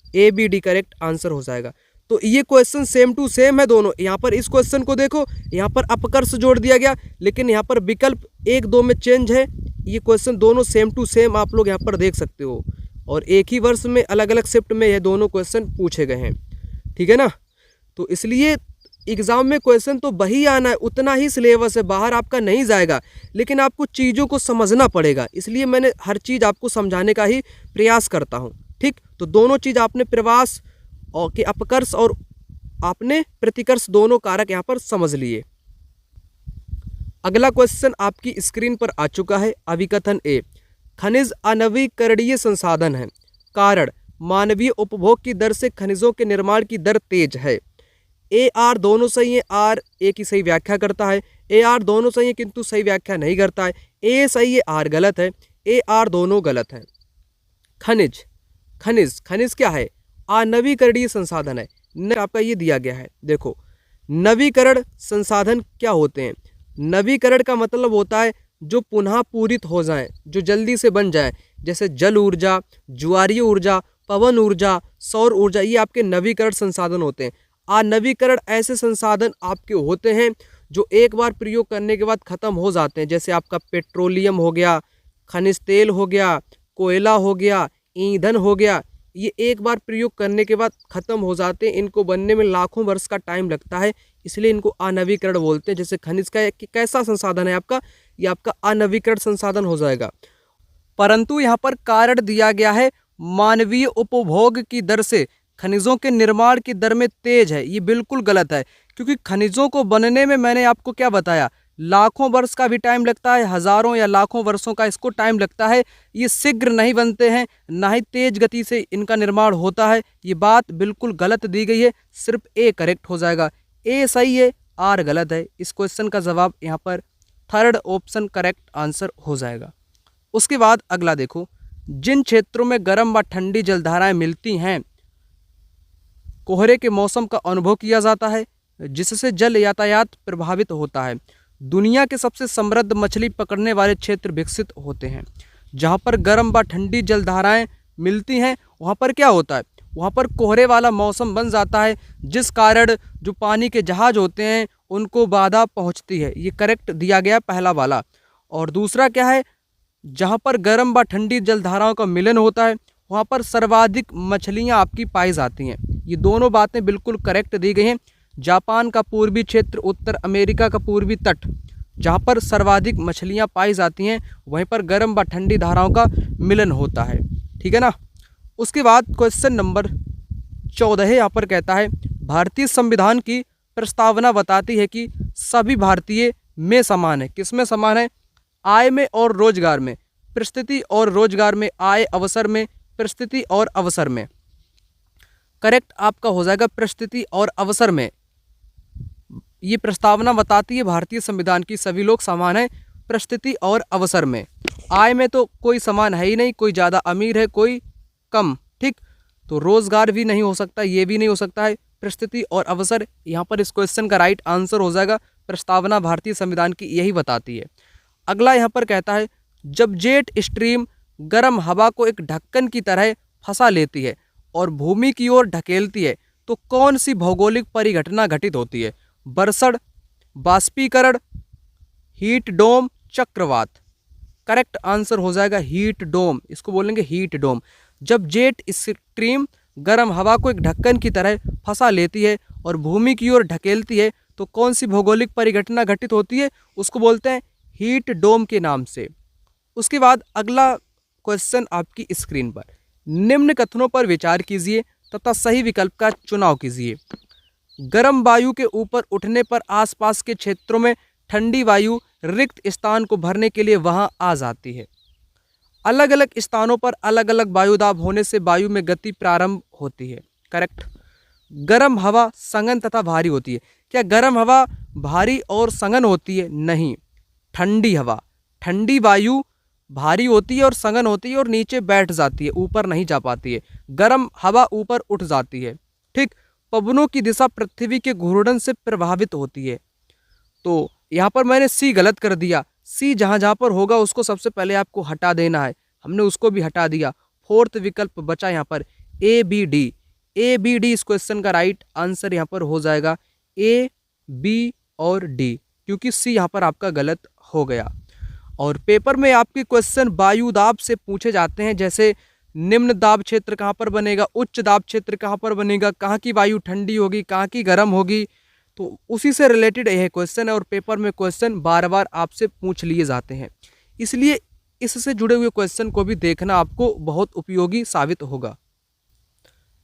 A: A B D correct answer हो जाएगा। तो ये क्वेश्चन सेम टू सेम है दोनों। यहाँ पर इस क्वेश्चन को देखो, यहाँ पर अपकर्ष जोड़ दिया गया, लेकिन यहाँ पर विकल्प 1-2 में चेंज है। ये क्वेश्चन दोनों सेम टू सेम आप लोग यहाँ पर देख सकते हो, और एक ही वर्ष में अलग अलग शिफ्ट में ये दोनों क्वेश्चन पूछे गए हैं, ठीक है ना। तो इसलिए एग्जाम में क्वेश्चन तो वही आना है, उतना ही सिलेबस है, बाहर आपका नहीं जाएगा, लेकिन आपको चीज़ों को समझना पड़ेगा। इसलिए मैंने हर चीज़ आपको समझाने का ही प्रयास करता हूँ। ठीक, तो दोनों चीज़ आपने प्रवास और के अपकर्ष और आपने प्रतिकर्ष दोनों कारक यहाँ पर समझ लिए। अगला क्वेश्चन आपकी स्क्रीन पर आ चुका है। अभिकथन ए, खनिज अनवीकरणीय संसाधन है, कारण मानवीय उपभोग की दर से खनिजों के निर्माण की दर तेज है। ए आर दोनों सही है, आर ए की सही व्याख्या करता है, ए आर दोनों सही है किंतु सही व्याख्या नहीं करता है। ए सही है, आर गलत है, ए आर दोनों गलत है। खनिज, खनिज खनिज क्या है, अनवीकरणीय संसाधन है। आपका ये दिया गया है, देखो नवीकरण संसाधन क्या होते हैं। नवीकरण का मतलब होता है जो पुनः पूरित हो जाएं, जो जल्दी से बन जाएं, जैसे जल ऊर्जा, ज्वारीय ऊर्जा, पवन ऊर्जा, सौर ऊर्जा, ये आपके नवीकरण संसाधन होते हैं। अनवीकरण ऐसे संसाधन आपके होते हैं जो एक बार प्रयोग करने के बाद ख़त्म हो जाते हैं, जैसे आपका पेट्रोलियम हो गया, खनिज तेल हो गया, कोयला हो गया, ईंधन हो गया, ये एक बार प्रयोग करने के बाद ख़त्म हो जाते हैं। इनको बनने में लाखों वर्ष का टाइम लगता है, इसलिए इनको अनवीकरण बोलते हैं। जैसे खनिज का कैसा संसाधन है आपका, ये आपका अनवीकरण संसाधन हो जाएगा। परंतु यहाँ पर कारण दिया गया है मानवीय उपभोग की दर से खनिजों के निर्माण की दर में तेज है। ये बिल्कुल गलत है, क्योंकि खनिजों को बनने में मैंने आपको क्या बताया, लाखों वर्ष का भी टाइम लगता है, हजारों या लाखों वर्षों का इसको टाइम लगता है। ये शीघ्र नहीं बनते हैं, ना ही तेज गति से इनका निर्माण होता है। ये बात बिल्कुल गलत दी गई है, सिर्फ ए करेक्ट हो जाएगा। ए सही है, आर गलत है। इस क्वेश्चन का जवाब यहाँ पर थर्ड ऑप्शन करेक्ट आंसर हो जाएगा। उसके बाद अगला देखो, जिन क्षेत्रों में गर्म व ठंडी जलधाराएं मिलती हैं, कोहरे के मौसम का अनुभव किया जाता है, जिससे जल यातायात प्रभावित होता है। दुनिया के सबसे समृद्ध मछली पकड़ने वाले क्षेत्र विकसित होते हैं। जहाँ पर गर्म व ठंडी जलधाराएं मिलती हैं, वहाँ पर क्या होता है, वहाँ पर कोहरे वाला मौसम बन जाता है, जिस कारण जो पानी के जहाज होते हैं उनको बाधा पहुँचती है। ये करेक्ट दिया गया पहला वाला। और दूसरा क्या है, जहाँ पर गर्म व ठंडी जलधाराओं का मिलन होता है, वहाँ पर सर्वाधिक मछलियाँ आपकी पाई जाती हैं। ये दोनों बातें बिल्कुल करेक्ट दी गई हैं। जापान का पूर्वी क्षेत्र, उत्तर अमेरिका का पूर्वी तट, जहाँ पर सर्वाधिक मछलियाँ पाई जाती हैं, वहीं पर गर्म व ठंडी धाराओं का मिलन होता है। ठीक है ना। उसके बाद क्वेश्चन नंबर 14 यहाँ पर कहता है, भारतीय संविधान की प्रस्तावना बताती है कि सभी भारतीय में समान है। किस में समान है, आय में और रोजगार में, परिस्थिति और रोजगार में, आय अवसर में, परिस्थिति और अवसर में। करेक्ट आपका हो जाएगा परिस्थिति और अवसर में। ये प्रस्तावना बताती है भारतीय संविधान की सभी लोग समान है परिस्थिति और अवसर में। आय में तो कोई समान है ही नहीं, कोई ज़्यादा अमीर है कोई कम, ठीक। तो रोजगार भी नहीं हो सकता, ये भी नहीं हो सकता है। परिस्थिति और अवसर, यहाँ पर इस क्वेश्चन का राइट आंसर हो जाएगा। प्रस्तावना भारतीय संविधान की यही बताती है। अगला यहाँ पर कहता है, जब जेट स्ट्रीम गर्म हवा को एक ढक्कन की तरह फंसा लेती है और भूमि की ओर ढकेलती है, तो कौन सी भौगोलिक परिघटना घटित होती है, बरसड़, बाष्पीकरण, हीट डोम, चक्रवात। करेक्ट आंसर हो जाएगा हीट डोम, इसको बोलेंगे हीट डोम। जब जेट स्ट्रीम गर्म हवा को एक ढक्कन की तरह फंसा लेती है और भूमि की ओर ढकेलती है, तो कौन सी भौगोलिक परिघटना घटित होती है, उसको बोलते हैं हीट डोम के नाम से। उसके बाद अगला क्वेश्चन आपकी स्क्रीन पर, निम्न कथनों पर विचार कीजिए तथा सही विकल्प का चुनाव कीजिए। गर्म वायु के ऊपर उठने पर आसपास के क्षेत्रों में ठंडी वायु रिक्त स्थान को भरने के लिए वहां आ जाती है। अलग अलग स्थानों पर अलग अलग वायुदाब होने से वायु में गति प्रारंभ होती है। करेक्ट। गर्म हवा सघन तथा भारी होती है। क्या गर्म हवा भारी और सघन होती है? नहीं। ठंडी हवा, ठंडी वायु भारी होती है और सघन होती है और नीचे बैठ जाती है, ऊपर नहीं जा पाती है। गर्म हवा ऊपर उठ जाती है, ठीक। पवनों की दिशा पृथ्वी के घूर्णन से प्रभावित होती है। तो यहाँ पर मैंने सी गलत कर दिया। सी जहाँ जहाँ पर होगा उसको सबसे पहले आपको हटा देना है, हमने उसको भी हटा दिया। फोर्थ विकल्प बचा यहाँ पर A B D. A B D इस क्वेश्चन का राइट आंसर यहाँ पर हो जाएगा ए बी और डी, क्योंकि सी यहाँ पर आपका गलत हो गया। और पेपर में आपके क्वेश्चन वायुदाब से पूछे जाते हैं, जैसे निम्न दाब क्षेत्र कहाँ पर बनेगा, उच्च दाब क्षेत्र कहाँ पर बनेगा, कहाँ की वायु ठंडी होगी, कहाँ की गर्म होगी। तो उसी से रिलेटेड यह क्वेश्चन है और पेपर में क्वेश्चन बार बार आपसे पूछ लिए जाते हैं, इसलिए इससे जुड़े हुए क्वेश्चन को भी देखना आपको बहुत उपयोगी साबित होगा।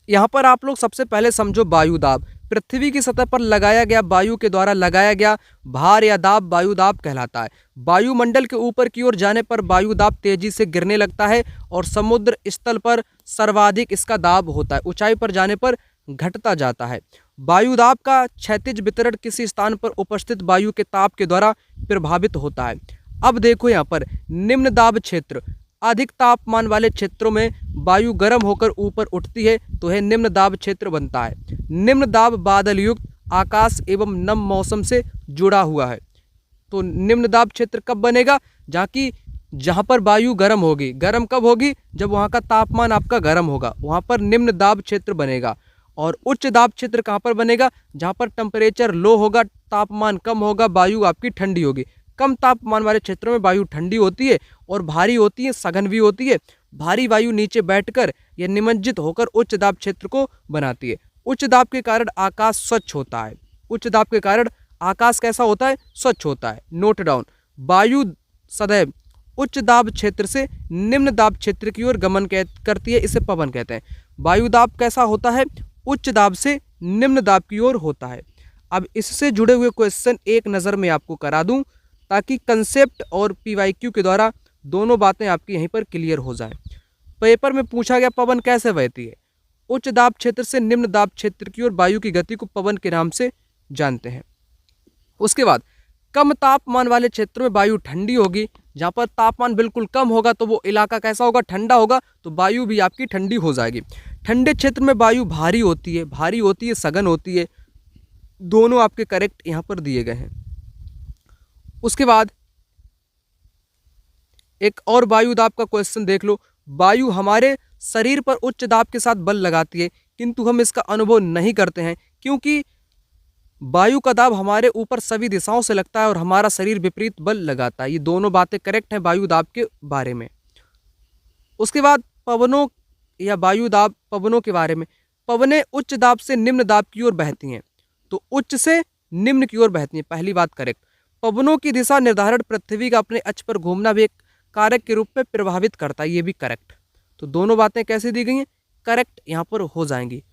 A: यहाँ पर आप लोग सबसे पहले समझो वायुदाब। पृथ्वी की सतह पर लगाया गया वायु के द्वारा लगाया गया भार या दाब वायुदाब कहलाता है। वायुमंडल के ऊपर की ओर जाने पर वायुदाब तेजी से गिरने लगता है और समुद्र स्थल पर सर्वाधिक इसका दाब होता है, ऊंचाई पर जाने पर घटता जाता है। वायुदाब का क्षैतिज वितरण किसी स्थान पर उपस्थित वायु के ताप के द्वारा प्रभावित होता है। अब देखो यहाँ पर निम्न दाब क्षेत्र, अधिक तापमान वाले क्षेत्रों में वायु गर्म होकर ऊपर उठती है तो यह निम्न दाब क्षेत्र बनता है। निम्न दाब बादल युक्त आकाश एवं नम मौसम से जुड़ा हुआ है। तो निम्न दाब क्षेत्र कब बनेगा? जहाँ पर वायु गर्म होगी। गर्म कब होगी? जब वहाँ का तापमान आपका गर्म होगा, वहाँ पर निम्न दाब क्षेत्र बनेगा। और उच्च दाब क्षेत्र कहाँ पर बनेगा? जहाँ पर टेम्परेचर लो होगा, तापमान कम होगा, वायु आपकी ठंडी होगी। कम तापमान वाले क्षेत्रों में वायु ठंडी होती है और भारी होती है, सघन भी होती है। भारी वायु नीचे बैठकर या निमज्जित होकर उच्च दाब क्षेत्र को बनाती है। उच्च दाब के कारण आकाश स्वच्छ होता है। उच्च दाब के कारण आकाश कैसा होता है? स्वच्छ होता है। नोट डाउन, वायु सदैव उच्च दाब क्षेत्र से निम्न दाब क्षेत्र की ओर गमन करती है, इसे पवन कहते हैं। वायु दाब कैसा होता है? उच्च दाब से निम्न दाब की ओर होता है। अब इससे जुड़े हुए क्वेश्चन एक नज़र में आपको करा दूं ताकि कंसेप्ट और पीवाईक्यू के द्वारा दोनों बातें आपकी यहीं पर क्लियर हो जाएं। पेपर में पूछा गया पवन कैसे बहती है? उच्च दाब क्षेत्र से निम्न दाब क्षेत्र की ओर वायु की गति को पवन के नाम से जानते हैं। उसके बाद कम तापमान वाले क्षेत्रों में वायु ठंडी होगी। जहाँ पर तापमान बिल्कुल कम होगा तो वो इलाका कैसा होगा? ठंडा होगा, तो वायु भी आपकी ठंडी हो जाएगी। ठंडे क्षेत्र में वायु भारी होती है, सघन होती है। दोनों आपके करेक्ट यहाँ पर दिए गए हैं। उसके बाद एक और वायु दाब का क्वेश्चन देख लो। वायु हमारे शरीर पर उच्च दाब के साथ बल लगाती है, किंतु हम इसका अनुभव नहीं करते हैं, क्योंकि वायु का दाब हमारे ऊपर सभी दिशाओं से लगता है और हमारा शरीर विपरीत बल लगाता है। ये दोनों बातें करेक्ट हैं वायु दाब के बारे में। उसके बाद पवनों या वायु दाब पवनों के बारे में। पवनें उच्च दाब से निम्न दाब की ओर बहती हैं, तो उच्च से निम्न की ओर बहती हैं, पहली बात करेक्ट। पवनों की दिशा निर्धारण पृथ्वी का अपने अक्ष पर घूमना भी एक कारक के रूप में प्रभावित करता है, ये भी करेक्ट। तो दोनों बातें कैसे दी गई हैं? करेक्ट यहाँ पर हो जाएंगी।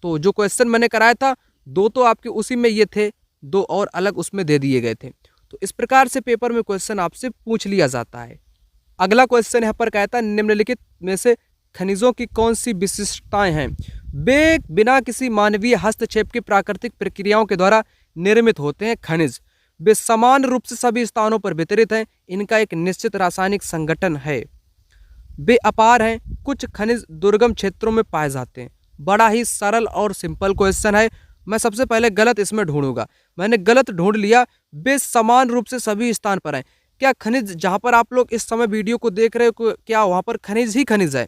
A: तो जो क्वेश्चन मैंने कराया था दो तो आपके उसी में ये थे, दो और अलग उसमें दे दिए गए थे। तो इस प्रकार से पेपर में क्वेश्चन आपसे पूछ लिया जाता है। अगला क्वेश्चन यहाँ पर कहता है निम्नलिखित में से खनिजों की कौन सी विशिष्टताएं हैं? वे बिना किसी मानवीय हस्तक्षेप की प्राकृतिक प्रक्रियाओं के द्वारा निर्मित होते हैं। खनिज वे समान रूप से सभी स्थानों पर वितरित हैं। इनका एक निश्चित रासायनिक संगठन है। वे अपार हैं। कुछ खनिज दुर्गम क्षेत्रों में पाए जाते हैं। बड़ा ही सरल और सिंपल क्वेश्चन है। मैं सबसे पहले गलत इसमें ढूंढूंगा। मैंने गलत ढूंढ लिया। वे समान रूप से सभी स्थान पर हैं। क्या खनिज जहां पर आप लोग इस समय वीडियो को देख रहे हो क्या वहां पर खनिज ही खनिज है?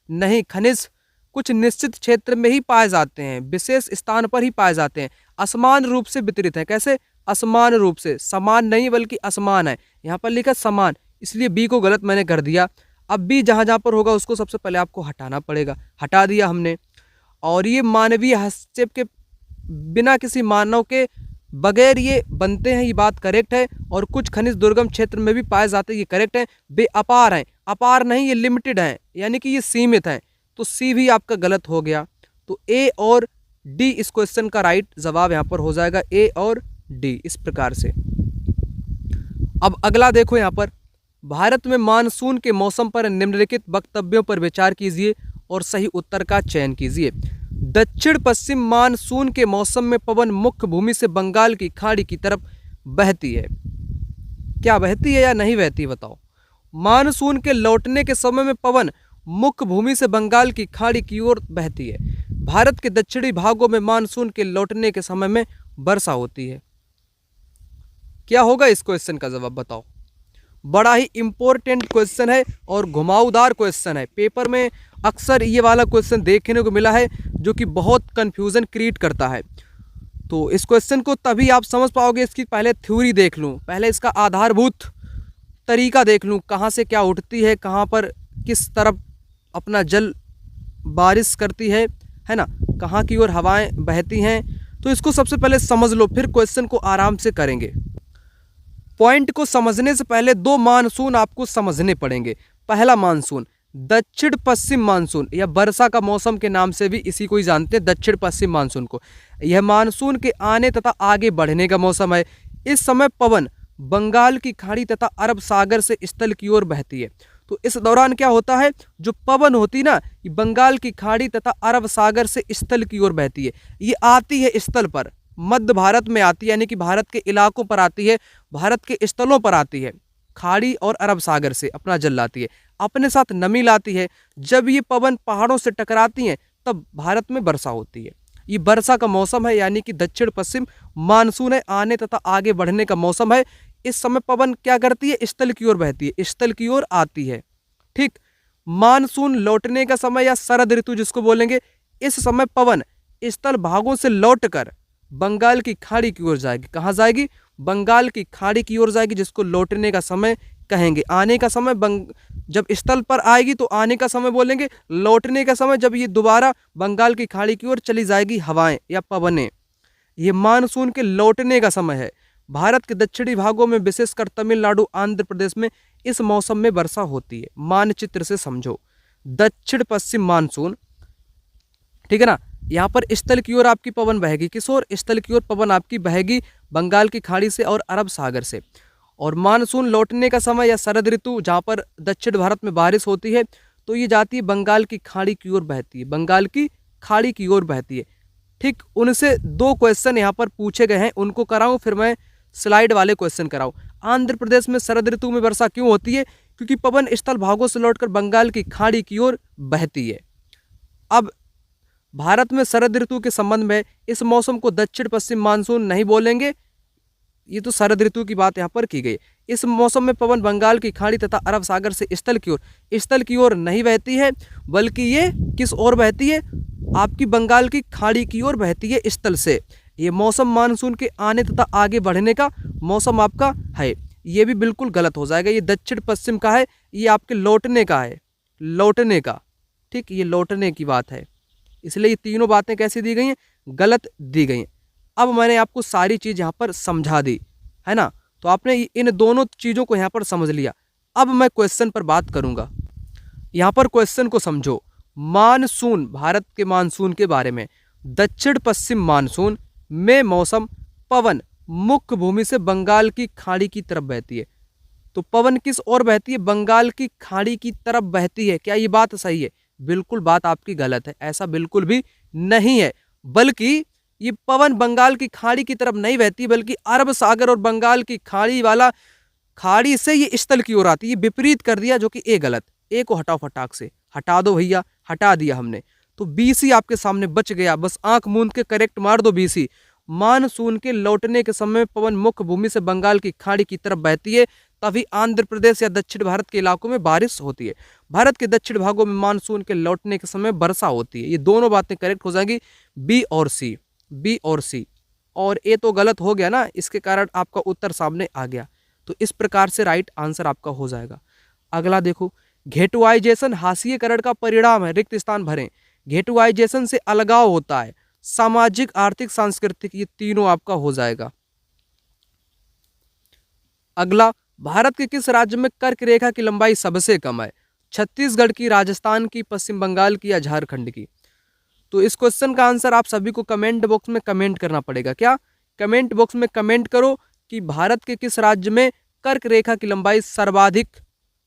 A: नहीं, खनिज कुछ निश्चित क्षेत्र में ही पाए जाते हैं, विशेष स्थान पर ही पाए जाते हैं। असमान रूप से वितरित है। कैसे? असमान रूप से, समान नहीं बल्कि असमान है। यहाँ पर लिखा समान, इसलिए बी को गलत मैंने कर दिया। अब बी जहाँ जहाँ पर होगा उसको सबसे पहले आपको हटाना पड़ेगा। हटा दिया हमने। और ये मानवीय हस्तक्षेप के बिना किसी मानव के बगैर ये बनते हैं, ये बात करेक्ट है। और कुछ खनिज दुर्गम क्षेत्र में भी पाए जाते हैं, ये करेक्ट है। बे अपार हैं। अपार नहीं, ये लिमिटेड हैं, यानी कि ये सीमित हैं। तो सी भी आपका गलत हो गया। तो ए और डी इस क्वेश्चन का राइट जवाब यहाँ पर हो जाएगा, ए और डी। इस प्रकार से अब अगला देखो यहाँ पर, भारत में मानसून के मौसम पर निम्नलिखित वक्तव्यों पर विचार कीजिए और सही उत्तर का चयन कीजिए। दक्षिण पश्चिम मानसून के मौसम में पवन मुख्य भूमि से बंगाल की खाड़ी की तरफ बहती है। क्या बहती है या नहीं बहती बताओ? मानसून के लौटने के समय में पवन मुख्य भूमि से बंगाल की खाड़ी की ओर बहती है। भारत के दक्षिणी भागों में मानसून के लौटने के समय में वर्षा होती है। क्या होगा इस क्वेश्चन का जवाब बताओ? बड़ा ही इंपॉर्टेंट क्वेश्चन है और घुमावदार क्वेश्चन है। पेपर में अक्सर ये वाला क्वेश्चन देखने को मिला है जो कि बहुत कंफ्यूजन क्रिएट करता है। तो इस क्वेश्चन को तभी आप समझ पाओगे, इसकी पहले थ्योरी देख लूँ, पहले इसका आधारभूत तरीका देख लूँ, कहाँ से क्या उठती है, कहाँ पर किस तरफ अपना जल बारिश करती है ना, कहाँ की ओर हवाएं बहती हैं। तो इसको सबसे पहले समझ लो, फिर क्वेश्चन को आराम से करेंगे। पॉइंट को समझने से पहले दो मानसून आपको समझने पड़ेंगे। पहला मानसून दक्षिण पश्चिम मानसून, या वर्षा का मौसम के नाम से भी इसी को ही जानते हैं, दक्षिण पश्चिम मानसून को। यह मानसून के आने तथा आगे बढ़ने का मौसम है। इस समय पवन बंगाल की खाड़ी तथा अरब सागर से स्थल की ओर बहती है। तो इस दौरान क्या होता है, जो पवन होती ना, ये बंगाल की खाड़ी तथा अरब सागर से स्थल की ओर बहती है। ये आती है स्थल पर, मध्य भारत में आती है, यानी कि भारत के इलाकों पर आती है, भारत के स्थलों पर आती है। खाड़ी और अरब सागर से अपना जल लाती है, अपने साथ नमी लाती है। जब ये पवन पहाड़ों से टकराती हैं तब भारत में वर्षा होती है। ये वर्षा का मौसम है, यानी कि दक्षिण पश्चिम मानसून है, आने तथा आगे बढ़ने का मौसम है। इस समय पवन क्या करती है, स्थल की ओर बहती है, स्थल की ओर आती है। ठीक, मानसून लौटने का समय या शरद ऋतु जिसको बोलेंगे, इस समय पवन स्थल भागों से लौटकर बंगाल की खाड़ी की ओर जाएगी। कहाँ जाएगी? बंगाल की खाड़ी की ओर जाएगी, जिसको लौटने का समय कहेंगे। आने का समय जब स्थल पर आएगी तो आने का समय बोलेंगे, लौटने का समय जब ये दोबारा बंगाल की खाड़ी की ओर चली जाएगी हवाएं या पवनें। ये मानसून के लौटने का समय है। भारत के दक्षिणी भागों में विशेषकर तमिलनाडु, आंध्र प्रदेश में इस मौसम में वर्षा होती है। मानचित्र से समझो, दक्षिण पश्चिम मानसून, ठीक है ना। यहाँ पर स्थल की ओर आपकी पवन बहेगी। किस ओर? स्थल की ओर पवन आपकी बहेगी बंगाल की खाड़ी से और अरब सागर से। और मानसून लौटने का समय या शरद ऋतु, जहाँ पर दक्षिण भारत में बारिश होती है, तो ये जाती है बंगाल की खाड़ी की ओर बहती है, बंगाल की खाड़ी की ओर बहती है। ठीक, उनसे 2 क्वेश्चन यहाँ पर पूछे गए हैं, उनको कराऊं, फिर मैं स्लाइड वाले क्वेश्चन कराऊं। आंध्र प्रदेश में शरद ऋतु में वर्षा क्यों होती है? क्योंकि पवन स्थल भागों से लौटकर बंगाल की खाड़ी की ओर बहती है। अब भारत में शरद ऋतु के संबंध में इस मौसम को दक्षिण पश्चिम मानसून नहीं बोलेंगे, ये तो शरद ऋतु की बात यहाँ पर की गई। इस मौसम में पवन बंगाल की खाड़ी तथा अरब सागर से स्थल की ओर नहीं बहती है, बल्कि ये किस ओर बहती है? आपकी बंगाल की खाड़ी की ओर बहती है, स्थल से। ये मौसम मानसून के आने तथा आगे बढ़ने का मौसम आपका है। ये भी बिल्कुल गलत हो जाएगा। ये दक्षिण पश्चिम का है, ये आपके लौटने का है, लौटने का। ठीक, ये लौटने की बात है, इसलिए ये तीनों बातें कैसी दी गई हैं? गलत दी गई हैं। अब मैंने आपको सारी चीज़ यहाँ पर समझा दी है ना, तो आपने इन दोनों चीज़ों को यहाँ पर समझ लिया। अब मैं क्वेश्चन पर बात करूँगा। यहाँ पर क्वेश्चन को समझो। मानसून, भारत के मानसून के बारे में, दक्षिण पश्चिम मानसून में मौसम पवन मुख्य भूमि से बंगाल की खाड़ी की तरफ बहती है। तो पवन किस ओर बहती है? बंगाल की खाड़ी की तरफ बहती है। क्या ये बात सही है? बिल्कुल बात आपकी गलत है, ऐसा बिल्कुल भी नहीं है। बल्कि ये पवन बंगाल की खाड़ी की तरफ नहीं बहती, बल्कि अरब सागर और बंगाल की खाड़ी वाला, खाड़ी से ये स्थल की ओर आती है। विपरीत कर दिया, जो कि ए गलत। ए को हटाओ, फटाक से हटा दो भैया, हटा दिया हमने, तो BC आपके सामने बच गया। बस आंख मूंद के करेक्ट मार दो BC। मानसून के लौटने के समय पवन मुख्य भूमि से बंगाल की खाड़ी की तरफ बहती है, तभी आंध्र प्रदेश या दक्षिण भारत के इलाकों में बारिश होती है। भारत के दक्षिण भागों में मानसून के लौटने के समय वर्षा होती है। ये दोनों बातें करेक्ट हो जाएंगी, बी और सी, बी और सी। और ए तो गलत हो गया ना, इसके कारण आपका उत्तर सामने आ गया। तो इस प्रकार से राइट आंसर आपका हो जाएगा। अगला देखो, घेटुआइजेशन हाशिएकरण का परिणाम है, रिक्त स्थान भरें। घेटुआइजेशन से अलगाव होता है, सामाजिक, आर्थिक, सांस्कृतिक, ये तीनों आपका हो जाएगा। अगला, भारत के किस राज्य में कर्क रेखा की लंबाई सबसे कम है? छत्तीसगढ़ की, राजस्थान की, पश्चिम बंगाल की या झारखंड की? तो इस क्वेश्चन का आंसर आप सभी को कमेंट बॉक्स में कमेंट करना पड़ेगा। क्या? कमेंट बॉक्स में कमेंट करो कि भारत के किस राज्य में कर्क रेखा की लंबाई सर्वाधिक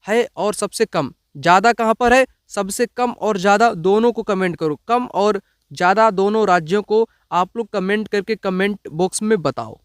A: है और सबसे कम। ज़्यादा कहाँ पर है? सबसे कम और ज़्यादा दोनों को कमेंट करो। कम और ज़्यादा दोनों राज्यों को आप लोग कमेंट करके कमेंट बॉक्स में बताओ।